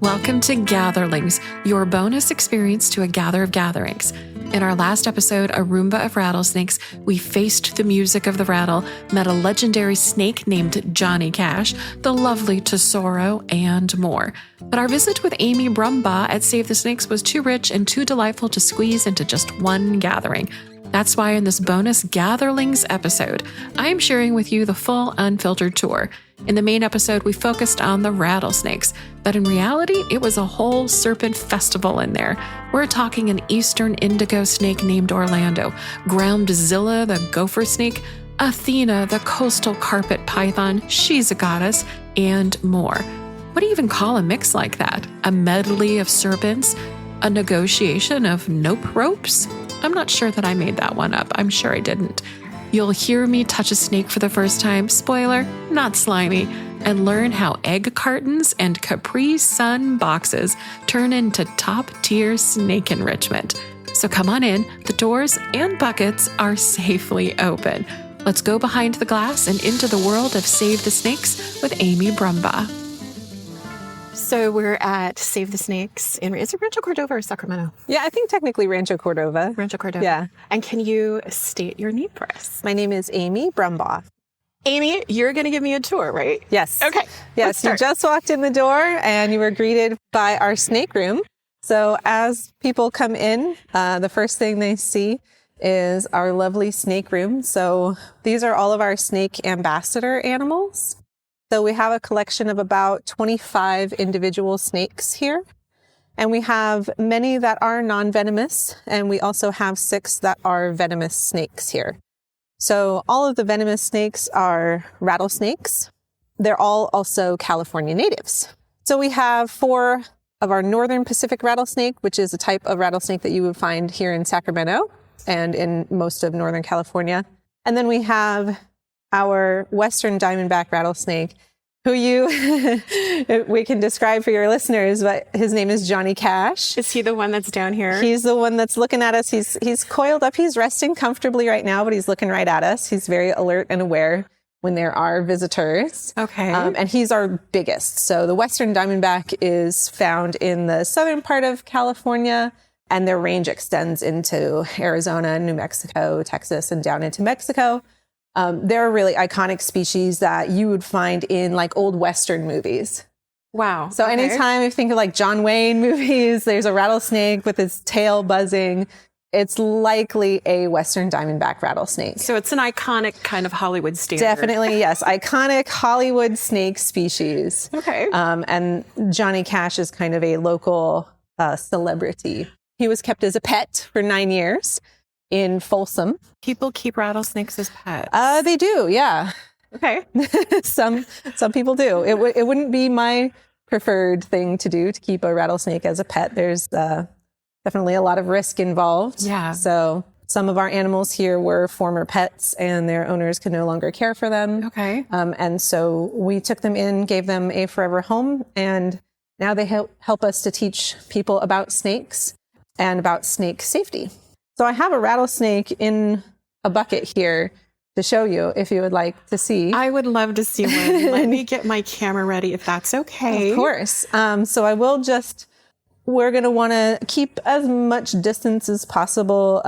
Welcome to Gatherlings, your bonus experience to a gather of gatherings. In our last episode, A Rhumba of Rattlesnakes, we faced the music of the rattle, met a legendary snake named Johnny Cash, the lovely Tesoro, and more. But our visit with Amy Brumbaugh at Save the Snakes was too rich and too delightful to squeeze into just one gathering. That's why in this bonus Gatherlings episode, I am sharing with you the full unfiltered tour. In the main episode, we focused on the rattlesnakes, but in reality, it was a whole serpent festival in there. We're talking an eastern indigo snake named Orlando, Groundzilla the gopher snake, Athena the coastal carpet python, she's a goddess, and more. What do you even call a mix like that? A medley of serpents? A negotiation of nope ropes? I'm not sure that I made that one up. I'm sure I didn't. You'll hear me touch a snake for the first time, spoiler, not slimy, and learn how egg cartons and Capri Sun boxes turn into top-tier snake enrichment. So come on in, the doors and buckets are safely open. Let's go behind the glass and into the world of Save the Snakes with Amy Brumbaugh. So we're at Save the Snakes is it Rancho Cordova or Sacramento? Yeah, I think technically Rancho Cordova. Rancho Cordova. Yeah. And can you state your name for us? My name is Amy Brumbaugh. Amy, you're going to give me a tour, right? Yes. Okay. Yes, you just walked in the door and you were greeted by our snake room. So as people come in, the first thing they see is our lovely snake room. So these are all of our snake ambassador animals. So we have a collection of about 25 individual snakes here. And we have many that are non-venomous, and we also have 6 that are venomous snakes here. So all of the venomous snakes are rattlesnakes. They're all also California natives. So we have 4 of our northern Pacific rattlesnake, which is a type of rattlesnake that you would find here in Sacramento and in most of Northern California. And then we have our western diamondback rattlesnake, who we can describe for your listeners, but his name is Johnny Cash. Is he the one that's down here? He's the one that's looking at us. He's coiled up. He's resting comfortably right now, but he's looking right at us. He's very alert and aware when there are visitors. Okay. And he's our biggest. So the western diamondback is found in the southern part of California, and their range extends into Arizona, New Mexico, Texas, and down into Mexico. They're a really iconic species that you would find in like old Western movies. Wow. So anytime you think of like John Wayne movies, there's a rattlesnake with its tail buzzing. It's likely a western diamondback rattlesnake. So it's an iconic kind of Hollywood standard. Definitely, yes. Iconic Hollywood snake species. Okay. And Johnny Cash is kind of a local celebrity. He was kept as a pet for 9 years in Folsom. People keep rattlesnakes as pets. They do, yeah. Okay. Some people do. It wouldn't be my preferred thing to do, to keep a rattlesnake as a pet. There's definitely a lot of risk involved. Yeah. So some of our animals here were former pets and their owners could no longer care for them. Okay. And so we took them in, gave them a forever home, and now they help us to teach people about snakes and about snake safety. So I have a rattlesnake in a bucket here to show you if you would like to see. I would love to see one. Let me get my camera ready if that's okay. Of course. So I will we're going to want to keep as much distance as possible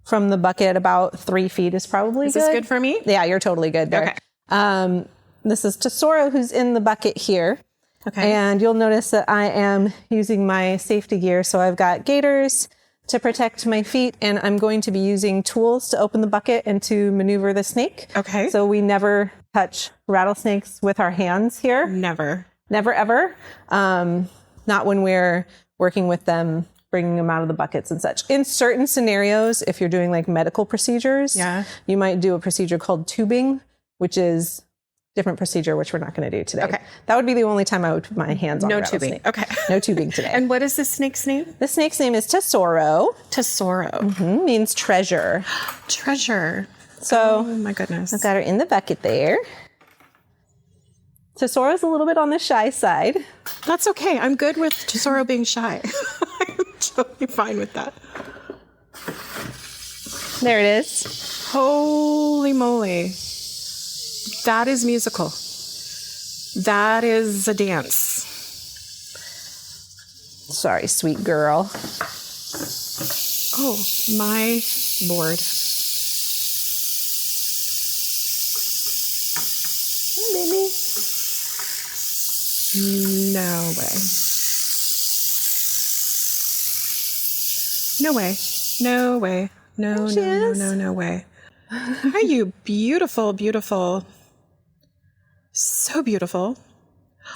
from the bucket. About 3 feet is probably good. Is this good for me? Yeah, you're totally good there. Okay. This is Tesoro, who's in the bucket here. Okay. And you'll notice that I am using my safety gear. So I've got gaiters to protect my feet, and I'm going to be using tools to open the bucket and to maneuver the snake. Okay. So we never touch rattlesnakes with our hands here. Never. Never, ever. Not when we're working with them, bringing them out of the buckets and such. In certain scenarios, if you're doing like medical procedures, you might do a procedure called tubing, which is different procedure, which we're not going to do today. Okay. That would be the only time I would put my hands on a rattlesnake. No tubing. Okay. No tubing today. And what is this snake's name? The snake's name is Tesoro. Tesoro. Mm-hmm, means treasure. Treasure. So, oh my goodness. I've got her in the bucket there. Tesoro's a little bit on the shy side. That's okay. I'm good with Tesoro being shy. I'm totally fine with that. There it is. Holy moly. That is musical. That is a dance. sorry, sweet girl. Oh, my Lord. Hi, baby. No way. No way. No way. No, There she no, no, is. no, no way. Are you beautiful, beautiful. So beautiful.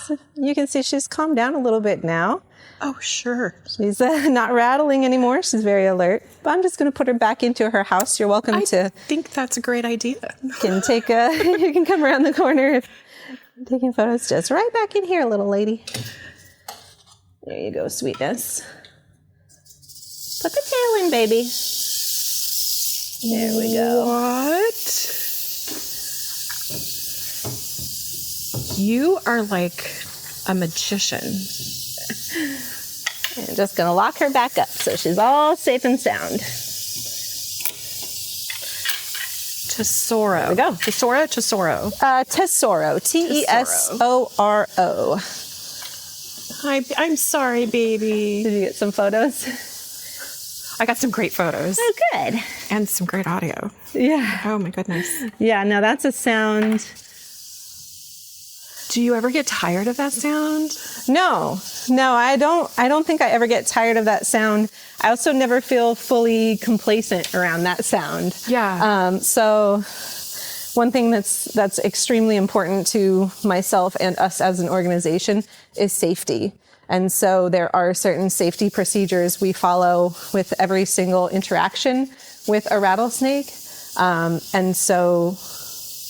So you can see she's calmed down a little bit now. Oh, sure. She's not rattling anymore. She's very alert. But I'm just going to put her back into her house. You're welcome I to. think that's a great idea. Can take a. You can come around the corner if taking photos. Just right back in here, little lady. There you go, sweetness. Put the tail in, baby. There we go. What? You are like a magician. I'm just going to lock her back up so she's all safe and sound. Tesoro. There we go. Tesoro. Tesoro. Tesoro. I'm sorry, baby. Did you get some photos? I got some great photos. Oh, good. And some great audio. Yeah. Oh, my goodness. Yeah, no, that's a sound. Do you ever get tired of that sound? No, I don't think I ever get tired of that sound. I also never feel fully complacent around that sound. Yeah. So one thing that's extremely important to myself and us as an organization is safety. And so there are certain safety procedures we follow with every single interaction with a rattlesnake. And so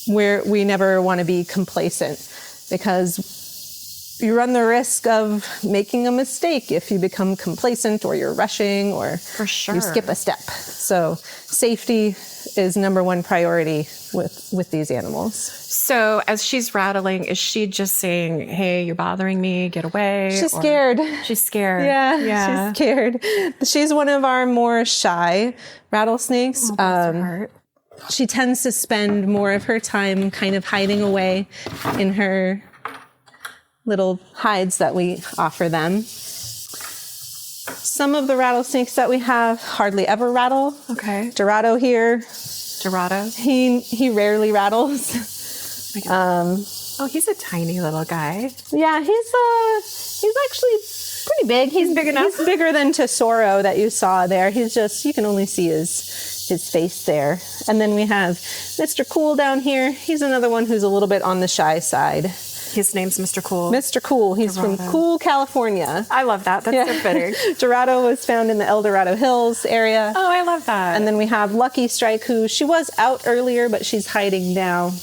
we never want to be complacent, because you run the risk of making a mistake if you become complacent or you're rushing or For sure. you skip a step. So safety is number one priority with these animals. So as she's rattling, is she just saying, hey, you're bothering me, get away? She's scared. She's scared. Yeah, she's scared. She's one of our more shy rattlesnakes. Oh, bless her heart. She tends to spend more of her time kind of hiding away in her little hides that we offer them. Some of the rattlesnakes that we have hardly ever rattle. Okay. Dorado here, Dorado. he rarely rattles. Oh, he's a tiny little guy. Yeah, he's actually pretty big. He's big enough? He's bigger than Tesoro that you saw there. He's just, you can only see his face there. And then we have Mr. Cool down here. He's another one who's a little bit on the shy side. His name's Mr. Cool. Mr. Cool. He's Dorado. from Cool, California. I love that. That's so fitting. Dorado was found in the El Dorado Hills area. Oh, I love that. And then we have Lucky Strike, who she was out earlier, but she's hiding now.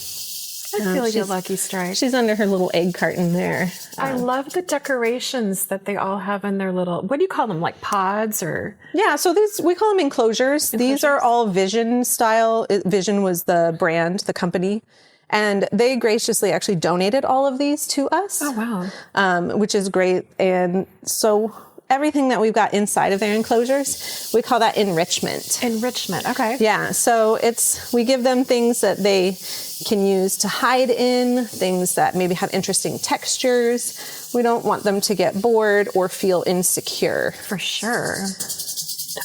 I feel like a Lucky Strike. She's under her little egg carton there. I love the decorations that they all have in their little, what do you call them, like pods or? Yeah, so we call them enclosures. These are all Vision style. Vision was the brand, the company. And they graciously actually donated all of these to us. Oh, wow. Which is great. And so everything that we've got inside of their enclosures, we call that enrichment. Enrichment, okay. Yeah, so we give them things that they can use to hide in, things that maybe have interesting textures. We don't want them to get bored or feel insecure. For sure.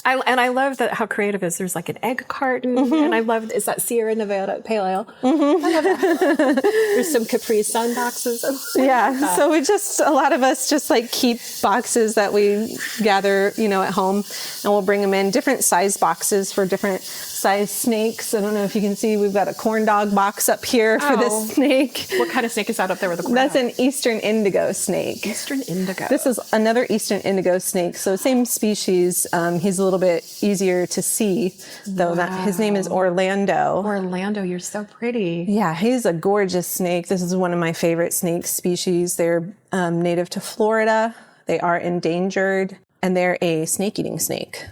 I love that how creative it is. There's like an egg carton, and I love, is that Sierra Nevada Pale Ale? I love that. There's some Capri Sun boxes. Yeah, so a lot of us just like keep boxes that we gather, at home, and we'll bring them in different size boxes for different size snakes. I don't know if you can see, we've got a corn dog box up here for this snake. What kind of snake is that up there with the corn That's dog? an Eastern indigo snake. Eastern indigo. This is another Eastern indigo snake. So same species. He's a little bit easier to see, though. His name is Orlando. Orlando, you're so pretty. Yeah, he's a gorgeous snake. This is one of my favorite snake species. They're native to Florida. They are endangered, and they're a snake-eating snake.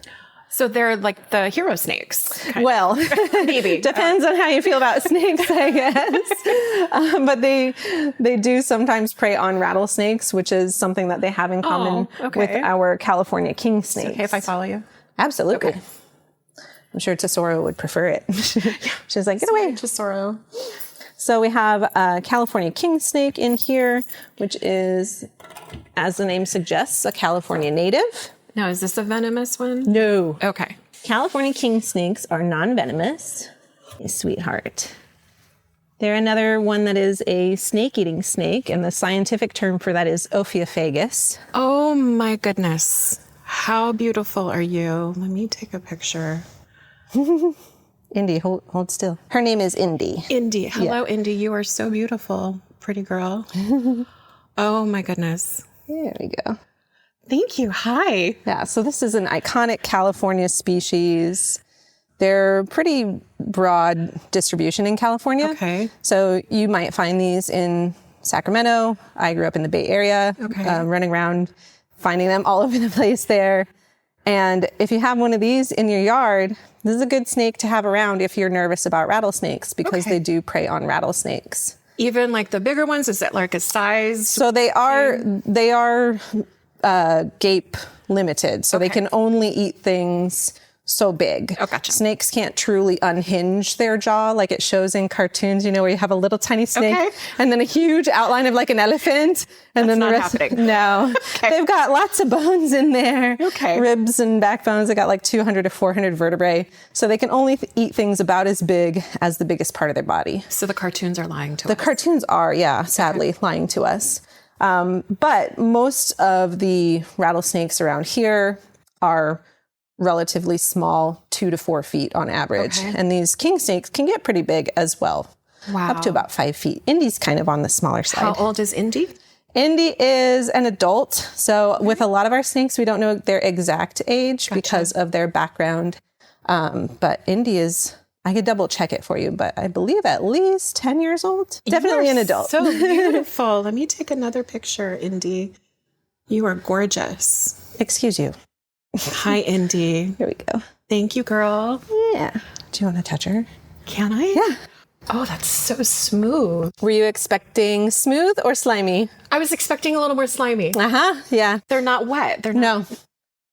So they're like the hero snakes. Well, maybe. Depends on how you feel about snakes, I guess. But they do sometimes prey on rattlesnakes, which is something that they have in common with our California king snakes. Okay if I follow you? Absolutely. Okay. I'm sure Tesoro would prefer it. She's like, get away. Tesoro. So we have a California kingsnake in here, which is, as the name suggests, a California native. Now, is this a venomous one? No. Okay. California kingsnakes are non-venomous. Sweetheart. They're another one that is a snake-eating snake, and the scientific term for that is Ophiophagus. Oh my goodness. How beautiful are you? Let me take a picture. Indy, hold still. Her name is Indy. Indy. Hello, Indy. You are so beautiful. Pretty girl. Oh my goodness. There we go. Thank you. Hi. Yeah, so this is an iconic California species. They're pretty broad distribution in California. Okay. So you might find these in Sacramento. I grew up in the Bay Area, running around, finding them all over the place there. And if you have one of these in your yard, this is a good snake to have around if you're nervous about rattlesnakes, because they do prey on rattlesnakes. Even like the bigger ones, is it like a size? So they are gape limited. So they can only eat things so big. Oh, gotcha. Snakes can't truly unhinge their jaw like it shows in cartoons, you know, where you have a little tiny snake and then a huge outline of like an elephant. And then the rest. No. They've got lots of bones in there. Ribs and backbones. They got like 200 to 400 vertebrae. So they can only eat things about as big as the biggest part of their body. So the cartoons are lying to us. The cartoons are, sadly, lying to us. But most of the rattlesnakes around here are relatively small, 2 to 4 feet on average. And these king snakes can get pretty big as well. Wow. Up to about 5 feet. Indy's kind of on the smaller side. How old is Indy? Indy is an adult. So with a lot of our snakes, we don't know their exact age because of their background. But Indy is, I could double check it for you, but I believe at least 10 years old. Definitely an adult. So beautiful. Let me take another picture, Indy. You are gorgeous. Excuse you. Hi, Indy. Here we go. Thank you, girl. Yeah. Do you want to touch her? Can I? Yeah. Oh, that's so smooth. Were you expecting smooth or slimy? I was expecting a little more slimy. Yeah. They're not wet. They're not. No.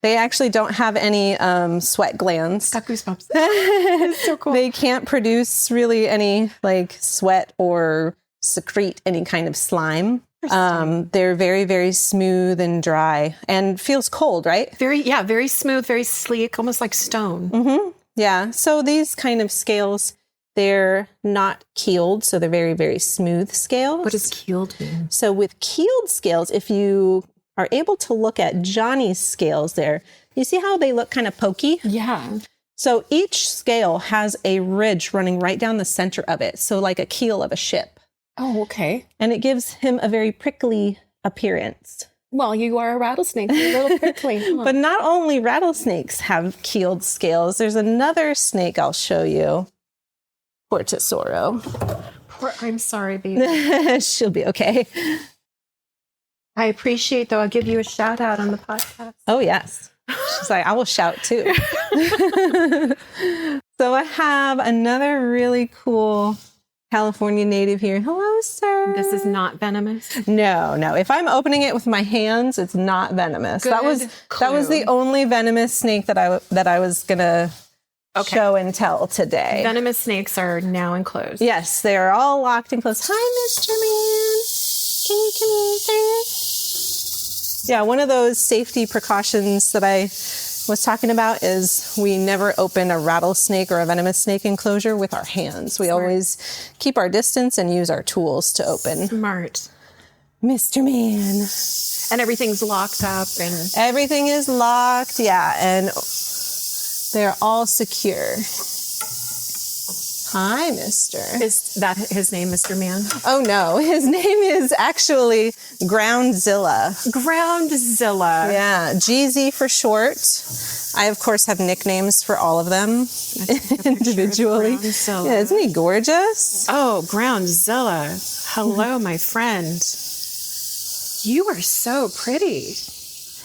They actually don't have any sweat glands. Got goosebumps. It's so cool. They can't produce really any like sweat or secrete any kind of slime. They're very, very smooth and dry and feels cold, right? Very smooth, very sleek, almost like stone. Yeah. So these kind of scales, they're not keeled. So they're very, very smooth scales. What does keeled mean? So with keeled scales, if you are able to look at Johnny's scales there, you see how they look kind of pokey? Yeah. So each scale has a ridge running right down the center of it. So like a keel of a ship. Oh, okay. And it gives him a very prickly appearance. Well, you are a rattlesnake. You're a little prickly. Huh? But not only rattlesnakes have keeled scales. There's another snake I'll show you. Portosoro. I'm sorry, baby. She'll be okay. I appreciate, though. I'll give you a shout out on the podcast. Oh, yes. She's like, I will shout too. So I have another really cool California native here. Hello, sir. This is not venomous? No. If I'm opening it with my hands, it's not venomous. Good That was the only venomous snake that I was gonna show and tell today. Venomous snakes are now enclosed. Yes, they are all locked and closed. Hi, Mr. Man. Can you come in, sir? Yeah, one of those safety precautions that I was talking about is we never open a rattlesnake or a venomous snake enclosure with our hands. We always keep our distance and use our tools to open. Smart. Mr. Man. And everything's locked up and everything is locked, and they're all secure. Hi, mister. Is that his name, Mr. Man? Oh, no. His name is actually Groundzilla. Groundzilla. Yeah, GZ for short. I, of course, have nicknames for all of them individually. Yeah, isn't he gorgeous? Oh, Groundzilla. Hello, my friend. You are so pretty.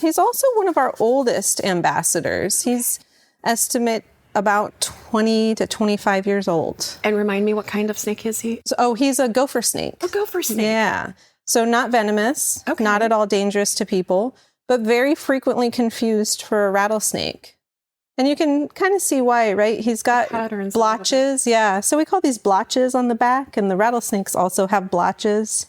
He's also one of our oldest ambassadors. He's estimate about 20 to 25 years old. And remind me, what kind of snake is he? He's a gopher snake. A gopher snake. Yeah. So not venomous, not at all dangerous to people, but very frequently confused for a rattlesnake. And you can kind of see why, right? He's got patterns blotches. Yeah. So we call these blotches on the back, and the rattlesnakes also have blotches.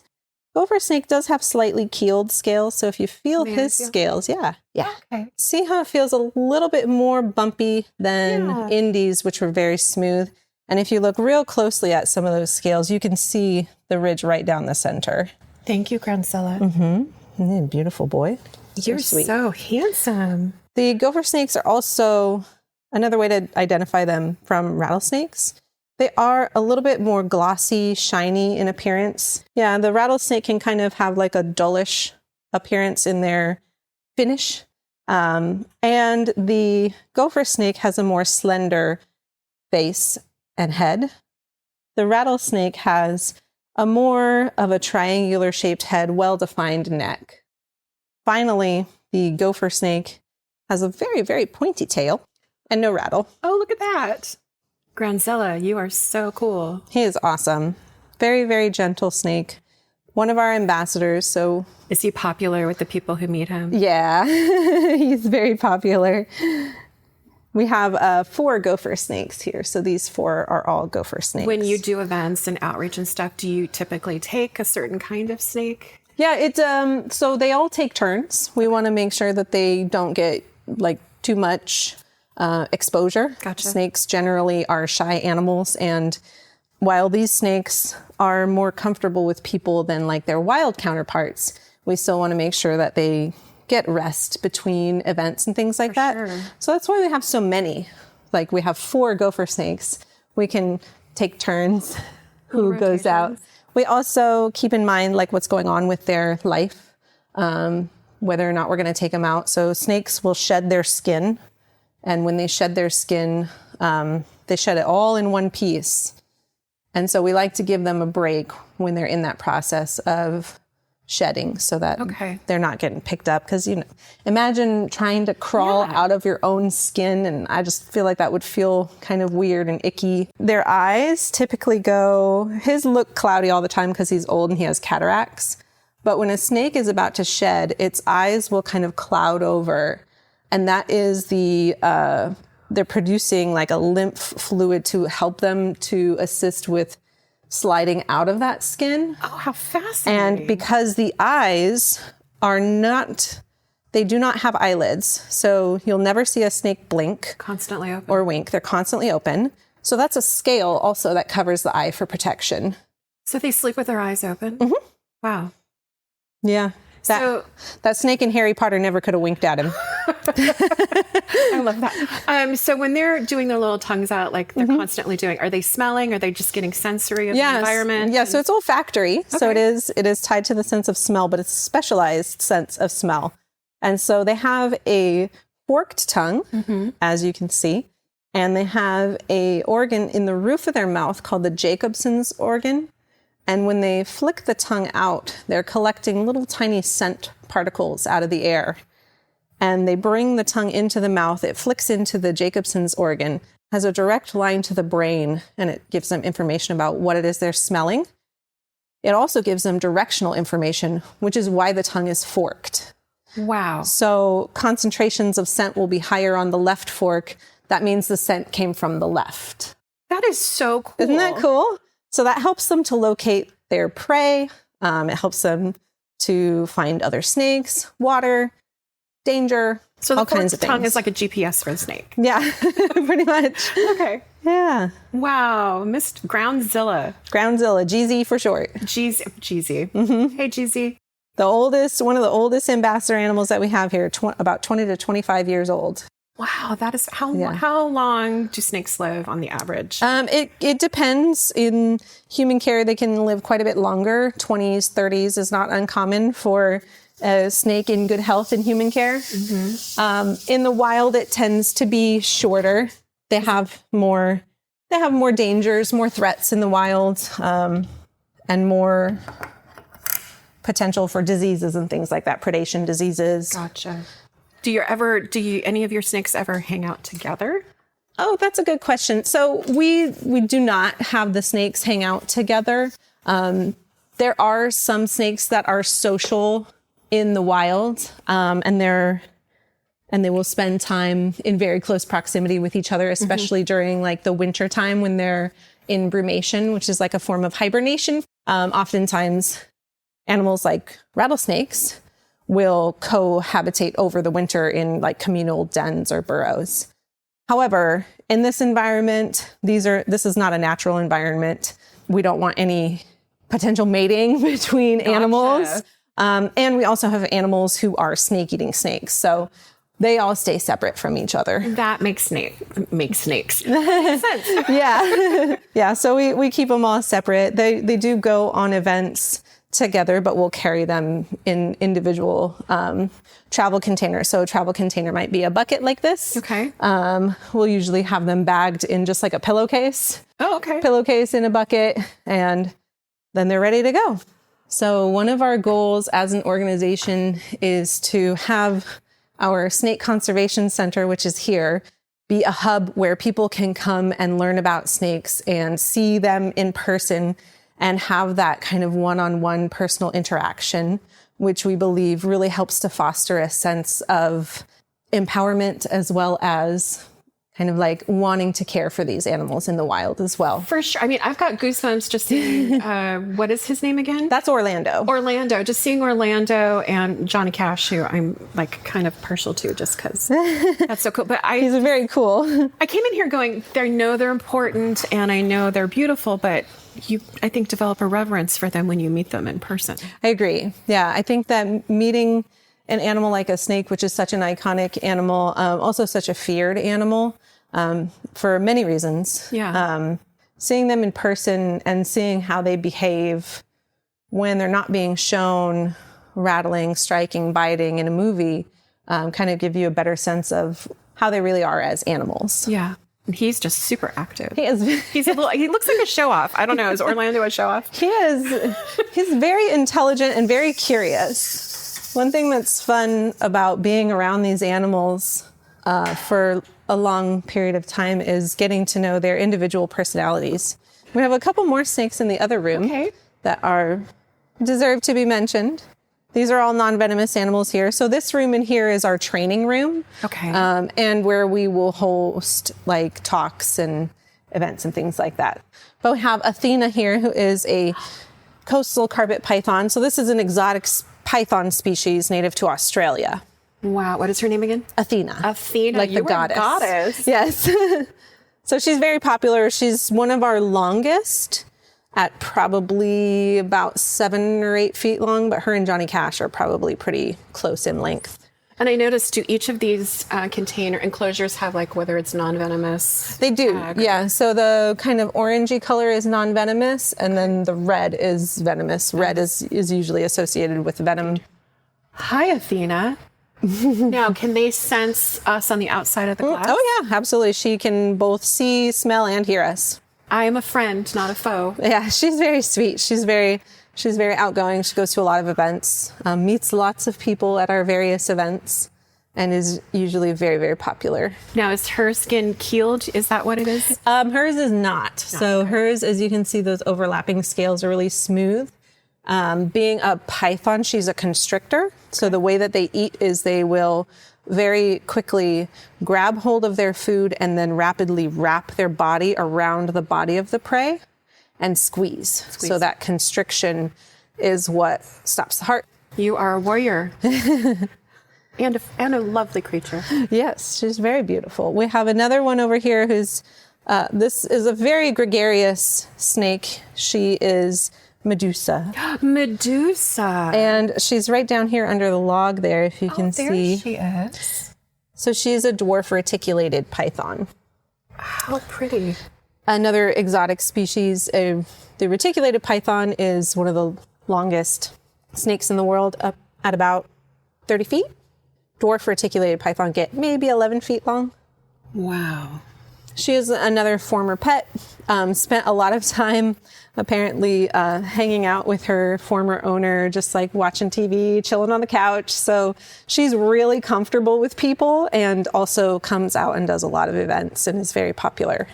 Gopher snake does have slightly keeled scales. So if you feel his scales, yeah. Okay. See how it feels a little bit more bumpy than Indies, which were very smooth. And if you look real closely at some of those scales, you can see the ridge right down the center. Thank you, Groundzilla. Mm-hmm. Beautiful boy. You're so handsome. The gopher snakes are also another way to identify them from rattlesnakes. They are a little bit more glossy, shiny in appearance. Yeah, the rattlesnake can kind of have like a dullish appearance in their finish. And the gopher snake has a more slender face and head. The rattlesnake has a more of a triangular shaped head, well-defined neck. Finally, the gopher snake has a very, very pointy tail and no rattle. Oh, look at that. Groundzilla, you are so cool. He is awesome. Very, very gentle snake. One of our ambassadors, so... Is he popular with the people who meet him? Yeah, he's very popular. We have 4 gopher snakes here, so these 4 are all gopher snakes. When you do events and outreach and stuff, do you typically take a certain kind of snake? Yeah, so they all take turns. We want to make sure that they don't get like too much exposure. Gotcha. Snakes generally are shy animals, and while these snakes are more comfortable with people than like their wild counterparts, we still want to make sure that they get rest between events and things like that. Sure. So that's why we have so many. Like we have 4 gopher snakes. We can take turns who goes out. We also keep in mind like what's going on with their life, whether or not we're going to take them out. So snakes will shed their skin. And when they shed their skin, they shed it all in one piece. And so we like to give them a break when they're in that process of shedding so that they're not getting picked up. Because, you know, imagine trying to crawl out of your own skin. And I just feel like that would feel kind of weird and icky. Their eyes typically his look cloudy all the time because he's old and he has cataracts. But when a snake is about to shed, its eyes will kind of cloud over. And that is they're producing like a lymph fluid to help them to assist with sliding out of that skin. Oh, how fascinating. And because the eyes they do not have eyelids. So you'll never see a snake blink. Constantly open. Or wink. They're constantly open. So that's a scale also that covers the eye for protection. So they sleep with their eyes open? Mm-hmm. Wow. Yeah. That snake in Harry Potter never could have winked at him. I love that. So when they're doing their little tongues out, like they're constantly doing, are they smelling? Are they just getting sensory of the environment? Yeah, so it's olfactory. Okay. So it is tied to the sense of smell, but it's a specialized sense of smell. And so they have a forked tongue, as you can see, and they have a organ in the roof of their mouth called the Jacobson's organ. And when they flick the tongue out, they're collecting little tiny scent particles out of the air. And they bring the tongue into the mouth. It flicks into the Jacobson's organ, has a direct line to the brain, and it gives them information about what it is they're smelling. It also gives them directional information, which is why the tongue is forked. Wow. So concentrations of scent will be higher on the left fork. That means the scent came from the left. That is so cool. Isn't that cool? So that helps them to locate their prey. It helps them to find other snakes, water, danger, so all kinds of things. The tongue is like a GPS for the snake. Yeah, pretty much. Okay. Yeah. Wow. Miss Groundzilla. Groundzilla, GZ for short. GZ. Mm-hmm. Hey, GZ. One of the oldest ambassador animals that we have here, about 20 to 25 years old. Wow, that is how long do snakes live on the average? It depends. In human care, they can live quite a bit longer. 20s, 30s is not uncommon for a snake in good health in human care. Mm-hmm. In the wild, it tends to be shorter. They have more dangers, more threats in the wild, and more potential for diseases and things like that, predation diseases. Gotcha. Do any of your snakes ever hang out together? Oh, that's a good question. So we do not have the snakes hang out together. There are some snakes that are social in the wild, and they're and they will spend time in very close proximity with each other, especially during like the winter time when they're in brumation, which is like a form of hibernation. Oftentimes animals like rattlesnakes will cohabitate over the winter in like communal dens or burrows. However, in this environment, this is not a natural environment. We don't want any potential mating between animals. And we also have animals who are snake-eating snakes. So they all stay separate from each other. That makes snakes. Makes sense. Yeah. Yeah. So we keep them all separate. They do go on events together, but we'll carry them in individual travel containers. So a travel container might be a bucket like this. Okay. We'll usually have them bagged in just like a pillowcase. Oh, okay. Pillowcase in a bucket, and then they're ready to go. So one of our goals as an organization is to have our Snake Conservation Center, which is here, be a hub where people can come and learn about snakes and see them in person and have that kind of one-on-one personal interaction, which we believe really helps to foster a sense of empowerment as well as kind of like wanting to care for these animals in the wild as well. For sure. I mean, I've got goosebumps just seeing, what is his name again? That's Orlando. Orlando. Just seeing Orlando and Johnny Cash, who I'm like kind of partial to just because that's so cool. But He's very cool. I came in here going, I know they're important and I know they're beautiful, but you, I think, develop a reverence for them when you meet them in person. I agree. Yeah, I think that meeting an animal like a snake, which is such an iconic animal, also such a feared animal, for many reasons. Yeah. Seeing them in person and seeing how they behave when they're not being shown rattling, striking, biting in a movie, kind of give you a better sense of how they really are as animals. Yeah. And he's just super active. He is. He looks like a show off. I don't know. Is Orlando a show off? He is. He's very intelligent and very curious. One thing that's fun about being around these animals for a long period of time is getting to know their individual personalities. We have a couple more snakes in the other room that deserve to be mentioned. These are all non-venomous animals here. So this room in here is our training room. Okay. And where we will host like talks and events and things like that. But we have Athena here, who is a coastal carpet python. So this is an exotic python species native to Australia. Wow. What is her name again? Athena. Athena. Like the goddess. Goddess. Yes. So she's very popular. She's one of our longest at probably about 7 or 8 feet long, but her and Johnny Cash are probably pretty close in length. And I noticed, do each of these container enclosures have like whether it's non-venomous? They do, yeah. So the kind of orangey color is non-venomous, and then the red is venomous. Red is usually associated with venom. Hi, Athena. Now, can they sense us on the outside of the glass? Oh, yeah, absolutely. She can both see, smell, and hear us. I am a friend, not a foe. Yeah, she's very sweet. She's very outgoing. She goes to a lot of events, meets lots of people at our various events, and is usually very, very popular. Now, is her skin keeled? Is that what it is? Hers is not. So hers, as you can see, those overlapping scales are really smooth. Being a python, she's a constrictor. So the way that they eat is they will very quickly grab hold of their food and then rapidly wrap their body around the body of the prey and squeeze. So that constriction is what stops the heart. You are a warrior. and a lovely creature. Yes, she's very beautiful. We have another one over here who's, this is a very gregarious snake. She is Medusa. Medusa. And she's right down here under the log there, if you can see. There she is. So she's a dwarf reticulated python. How pretty. Another exotic species, the reticulated python is one of the longest snakes in the world, up at about 30 feet. Dwarf reticulated python get maybe 11 feet long. Wow. She is another former pet, spent a lot of time apparently hanging out with her former owner, just like watching TV, chilling on the couch. So she's really comfortable with people and also comes out and does a lot of events and is very popular.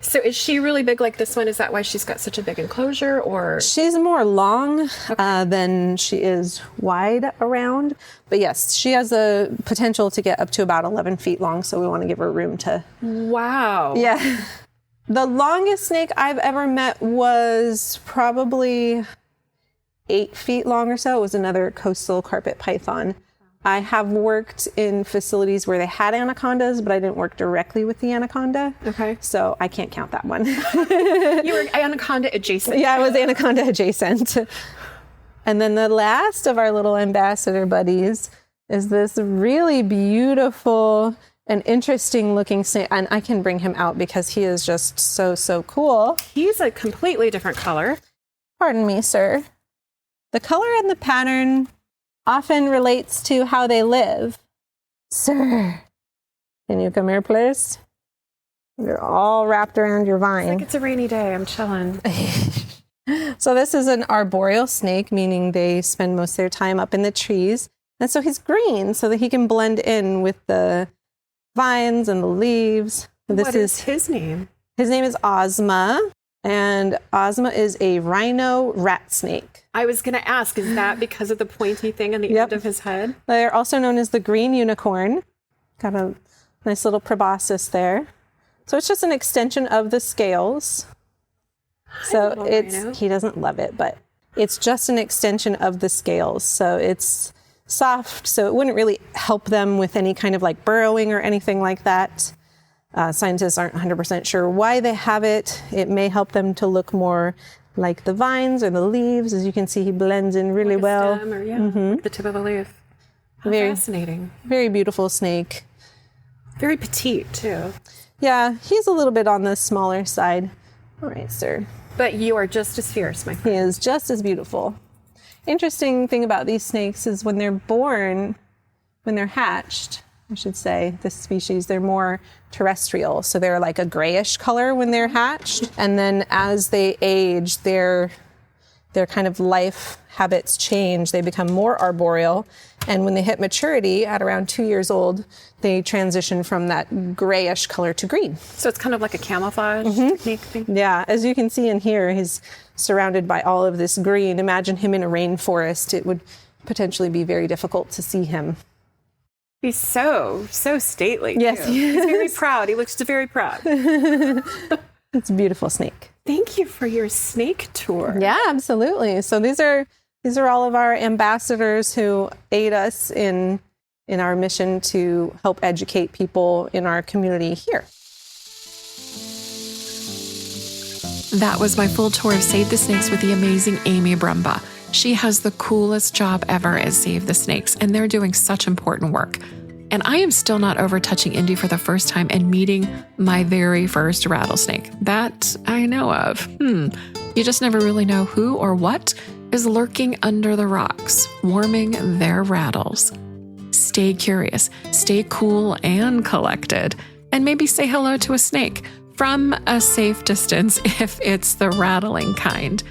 So is she really big like this one? Is that why she's got such a big enclosure, or? She's more long than she is wide around. But yes, she has a potential to get up to about 11 feet long. So we want to give her room to. Wow. Yeah. The longest snake I've ever met was probably 8 feet long or so. It was another coastal carpet python. I have worked in facilities where they had anacondas, but I didn't work directly with the anaconda. Okay. So I can't count that one. You were anaconda adjacent. Yeah, I was anaconda adjacent. And then the last of our little ambassador buddies is this really beautiful and interesting looking snake. And I can bring him out because he is just so cool. He's a completely different color. Pardon me, sir. The color and the pattern often relates to how they live. Sir, can you come here, please? You're all wrapped around your vine. It's like it's a rainy day. I'm chilling. So this is an arboreal snake, meaning they spend most of their time up in the trees. And so he's green so that he can blend in with the vines and the leaves. What is his name? His name is Ozma. And Ozma is a rhino rat snake. I was going to ask, is that because of the pointy thing on the end of his head? They're also known as the green unicorn. Got a nice little proboscis there. So it's just an extension of the scales. So he doesn't love it, but it's just an extension of the scales. So it's soft, so it wouldn't really help them with any kind of like burrowing or anything like that. Scientists aren't 100% sure why they have it. It may help them to look more like the vines or the leaves. As you can see, he blends in really well. Stem or, like the tip of a leaf. How fascinating. Very beautiful snake. Very petite, too. Yeah, he's a little bit on the smaller side. All right, sir. But you are just as fierce, my friend. He is just as beautiful. Interesting thing about these snakes is when they're born, when they're hatched, I should say, this species, they're more terrestrial. So they're like a grayish color when they're hatched. And then as they age, their kind of life habits change. They become more arboreal. And when they hit maturity at around 2 years old, they transition from that grayish color to green. So it's kind of like a camouflage technique thing? Yeah, as you can see in here, he's surrounded by all of this green. Imagine him in a rainforest. It would potentially be very difficult to see him. He's so stately. Yes, he's very proud. He looks very proud. It's a beautiful snake. Thank you for your snake tour. Yeah, absolutely. So these are all of our ambassadors who aid us in our mission to help educate people in our community here. That was my full tour of Save the Snakes with the amazing Amy Brumbaugh. She has the coolest job ever at Save the Snakes, and they're doing such important work. And I am still not over touching Indy for the first time and meeting my very first rattlesnake. That I know of. You just never really know who or what is lurking under the rocks, warming their rattles. Stay curious, stay cool and collected, and maybe say hello to a snake from a safe distance if it's the rattling kind.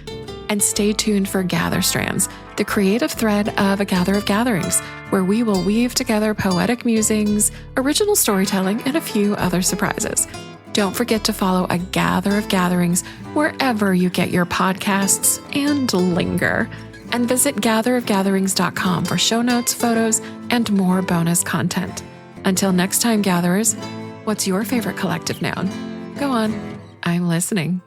And stay tuned for Gather Strands, the creative thread of A Gather of Gatherings, where we will weave together poetic musings, original storytelling, and a few other surprises. Don't forget to follow A Gather of Gatherings wherever you get your podcasts and linger. And visit gatherofgatherings.com for show notes, photos, and more bonus content. Until next time, gatherers, what's your favorite collective noun? Go on, I'm listening.